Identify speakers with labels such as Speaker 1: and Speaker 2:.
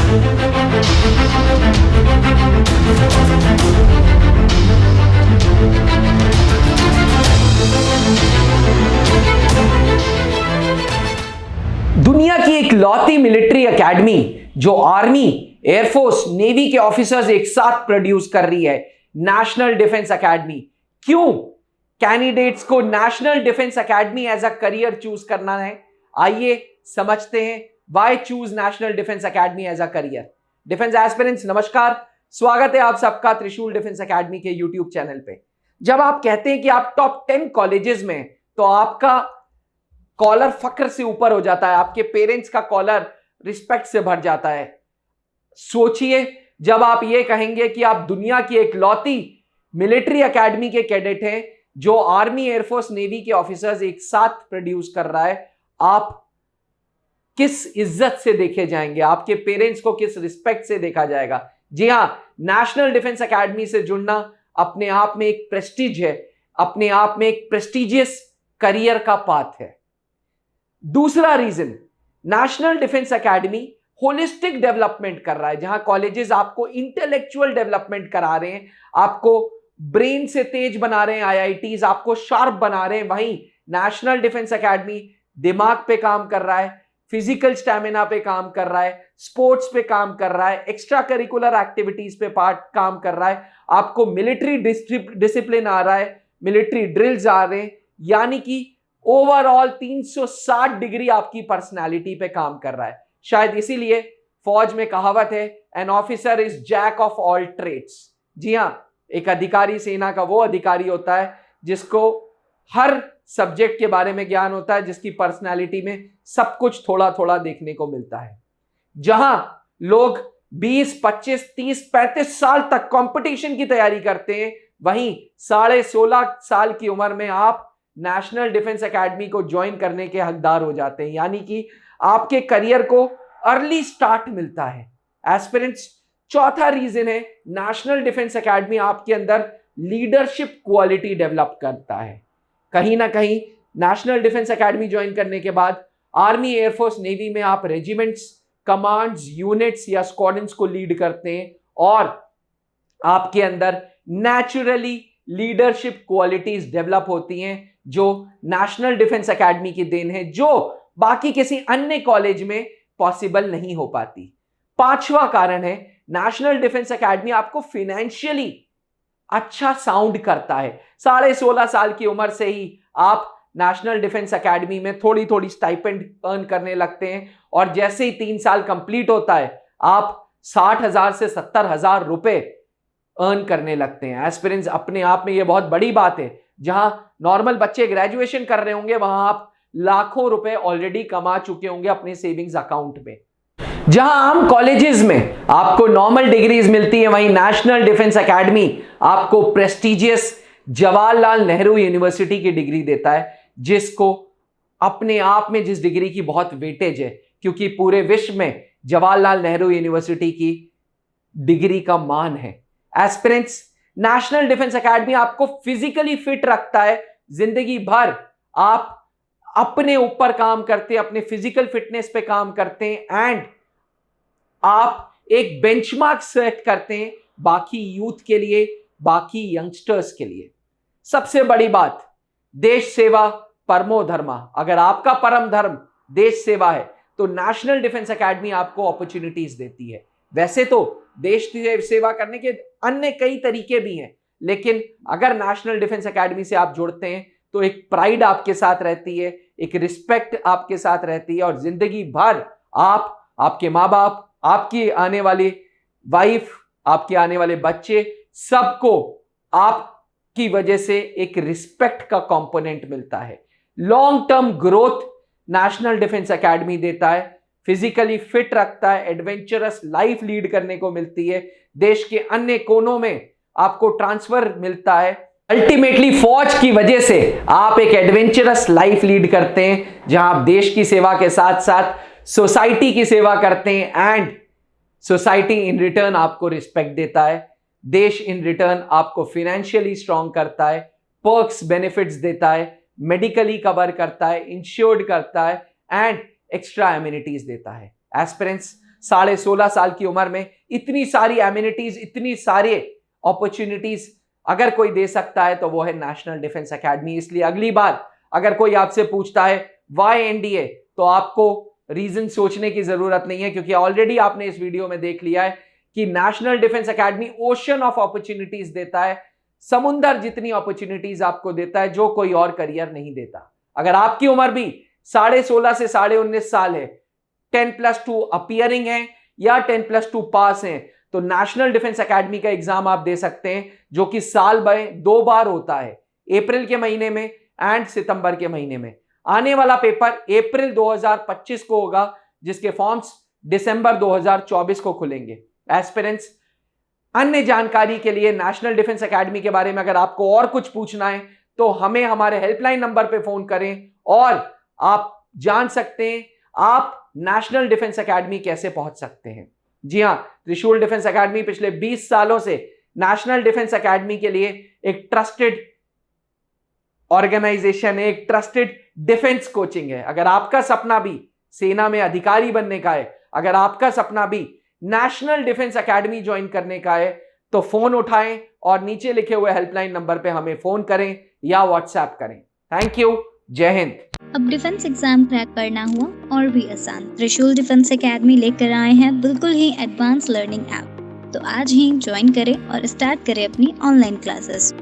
Speaker 1: दुनिया की एक लौती मिलिट्री एकेडमी जो आर्मी, एयरफोर्स, नेवी के ऑफिसर्स एक साथ प्रोड्यूस कर रही है, नेशनल डिफेंस एकेडमी। क्यों कैंडिडेट्स को national defence academy as a career choose करना है? आइए समझते हैं why choose national defence academy as a career. Defence aspirants नमस्कार, स्वागत है आप सबका त्रिशूल डिफेंस एकेडमी के यूट्यूब चैनल पे। जब आप कहते हैं कि आप टॉप 10 कॉलेजेस में, तो आपका कॉलर फक्र से ऊपर हो जाता है, आपके पेरेंट्स का कॉलर रिस्पेक्ट से भर जाता है। सोचिए जब आप ये कहेंगे कि आप दुनिया की एक लौती मिलिट्री एकेडमी के कैडेट हैं जो आर्मी, एयरफोर्स, नेवी के ऑफिसर्स एक साथ प्रोड्यूस कर रहा है, आप किस इज्जत से देखे जाएंगे, आपके पेरेंट्स को किस रिस्पेक्ट से देखा जाएगा। जी हां, नेशनल डिफेंस एकेडमी से जुड़ना अपने आप में एक प्रेस्टीज है, अपने आप में एक प्रेस्टिजियस करियर का पाथ है। दूसरा reason, national defence academy holistic development कर रहा है, जहां कॉलेजेस आपको इंटेलेक्चुअल डेवलपमेंट करा रहे हैं, आपको ब्रेन से तेज बना रहे हैं, आईआईटीज आपको शार्प बना रहे हैं। वहीं नेशनल डिफेंस एकेडमी दिमाग पे काम कर रहा है, फिजिकल स्टैमिना पे काम कर रहा है, स्पोर्ट्स पे काम कर रहा है, एक्स्ट्रा करिकुलर एक्टिविटीज पे काम कर रहा है, आपको मिलिट्री डिसिप्लिन आ रहा है, मिलिट्री ड्रिल्स आ रहे हैं, यानी कि ओवरऑल 360 डिग्री आपकी पर्सनालिटी पे काम कर रहा है। शायद इसीलिए फौज में कहावत है, an officer is jack of all trades. जी हां, एक अधिकारी सेना का वो अधिकारी होता है जिसको हर सब्जेक्ट के बारे में ज्ञान होता है, जिसकी पर्सनालिटी में सब कुछ थोड़ा थोड़ा देखने को मिलता है। जहां लोग 20, 25, 30, 35 साल तक कंपटीशन की तैयारी करते हैं, वहीं 16.5 साल की उम्र में आप नेशनल डिफेंस एकेडमी को ज्वाइन करने के हकदार हो जाते हैं, यानी कि आपके करियर को अर्ली स्टार्ट मिलता है। एस्पिरेंट्स, चौथा रीजन है, नेशनल डिफेंस एकेडमी आपके अंदर लीडरशिप क्वालिटी डेवलप करता है। कहीं ना कहीं नेशनल डिफेंस एकेडमी ज्वाइन करने के बाद आर्मी, एयरफोर्स, नेवी में आप रेजिमेंट्स, कमांड्स, यूनिट्स या स्क्वाड्रन्स को लीड करते हैं और आपके अंदर नेचुरली लीडरशिप क्वालिटीज डेवलप होती हैं, जो नेशनल डिफेंस एकेडमी की देन है, जो बाकी किसी अन्य कॉलेज में पॉसिबल नहीं हो पाती। पांचवा कारण है, नेशनल डिफेंस एकेडमी आपको फाइनेंशियली अच्छा साउंड करता है। 16.5 साल की उम्र से ही आप नेशनल डिफेंस एकेडमी में थोड़ी थोड़ी स्टाइपेंड अर्न करने लगते हैं और जैसे ही 3 साल कंप्लीट होता है, आप 60,000 से 70,000 रुपए अर्न करने लगते हैं। एस्पिरेंट्स, अपने आप में यह बहुत बड़ी बात है। जहां नॉर्मल बच्चे ग्रेजुएशन कर रहे होंगे, वहां आप लाखों रुपए ऑलरेडी कमा चुके होंगे अपने सेविंग्स अकाउंट में। जहां आम कॉलेजेस में आपको नॉर्मल डिग्रीज मिलती है, वहीं नेशनल डिफेंस एकेडमी आपको प्रेस्टिजियस जवाहरलाल नेहरू यूनिवर्सिटी की डिग्री देता है, जिसको अपने आप में जिस डिग्री की बहुत वेटेज है, क्योंकि पूरे विश्व में जवाहरलाल नेहरू यूनिवर्सिटी की डिग्री का मान है। एस्पिरेंट्स, नेशनल डिफेंस एकेडमी आपको फिजिकली फिट रखता है। जिंदगी भर आप अपने ऊपर काम करते हैं, अपने फिजिकल फिटनेस पे काम करते हैं एंड आप एक बेंचमार्क सेट करते हैं बाकी यूथ के लिए, बाकी यंगस्टर्स के लिए। सबसे बड़ी बात, देश सेवा परमो धर्मा। अगर आपका परम धर्म देश सेवा है तो नेशनल डिफेंस एकेडमी आपको अपॉर्चुनिटीज देती है। वैसे तो देश सेवा करने के अन्य कई तरीके भी हैं, लेकिन अगर नेशनल डिफेंस एकेडमी से आप जुड़ते हैं तो एक प्राइड आपके साथ रहती है, एक रिस्पेक्ट आपके साथ रहती है और जिंदगी भर आप, आपके माँ बाप, आपकी आने वाली वाइफ, आपके आने वाले बच्चे, सबको आपकी वजह से एक रिस्पेक्ट का कंपोनेंट मिलता है। Long term growth national defence academy देता है, फिजिकली फिट रखता है, एडवेंचरस लाइफ लीड करने को मिलती है, देश के अन्य कोनों में आपको ट्रांसफर मिलता है। अल्टीमेटली फौज की वजह से आप एक एडवेंचरस लाइफ लीड करते हैं, जहां आप देश की सेवा के साथ साथ सोसाइटी की सेवा करते हैं एंड सोसाइटी इन रिटर्न आपको रिस्पेक्ट देता है। देश इन रिटर्न आपको फाइनेंशियली स्ट्रांग करता है, पर्क्स बेनिफिट्स देता है, मेडिकली कवर करता है, इंश्योर्ड करता है एंड एक्स्ट्रा एमिनिटीज देता है। एस्पिरेंट्स, 16.5 साल की उम्र में इतनी सारी एमिनिटीज, इतनी सारे अपॉर्चुनिटीज अगर कोई दे सकता है तो वो है नेशनल डिफेंस एकेडमी। इसलिए अगली बार अगर कोई आपसे पूछता है वाई एनडीए, तो आपको रीजन सोचने की जरूरत नहीं है, क्योंकि ऑलरेडी आपने इस वीडियो में देख लिया है कि national defence academy ocean of opportunities देता है, समुंदर जितनी अपॉर्चुनिटीज आपको देता है जो कोई और करियर नहीं देता। अगर आपकी उम्र भी 16.5 से 19.5 साल है, 10+2 अपीयरिंग है या 10+2 पास है, तो नेशनल डिफेंस एकेडमी का एग्जाम आप दे सकते हैं, जो कि साल में 2 बार होता है, अप्रैल के महीने में एंड सितंबर के महीने में। आने वाला पेपर अप्रैल 2025 को होगा, जिसके फॉर्म्स दिसंबर 2024 को खुलेंगे। एस्पिरेंट्स, अन्य जानकारी के लिए नेशनल डिफेंस एकेडमी के बारे में अगर आपको और कुछ पूछना है तो हमें हमारे हेल्पलाइन नंबर पे फोन करें और आप जान सकते हैं आप नेशनल डिफेंस एकेडमी कैसे पहुंच सकते हैं। जी हां, त्रिशूल डिफेंस एकेडमी पिछले 20 सालों से नेशनल डिफेंस एकेडमी के लिए एक ट्रस्टेड ऑर्गेनाइजेशन है, एक ट्रस्टेड डिफेंस कोचिंग है। अगर आपका सपना भी सेना में अधिकारी बनने का है, अगर आपका सपना भी नेशनल डिफेंस एकेडमी ज्वाइन करने का है, तो फोन उठाएं और नीचे लिखे हुए हेल्पलाइन नंबर पे हमें फोन करें या व्हाट्सएप करें। थैंक यू, जय हिंद।
Speaker 2: अब डिफेंस एग्जाम क्रैक करना हुआ और भी आसान, त्रिशूल डिफेंस एकेडमी लेकर आए हैं बिल्कुल ही एडवांस लर्निंग ऐप। तो आज ही ज्वाइन करें और स्टार्ट करें अपनी ऑनलाइन क्लासेस।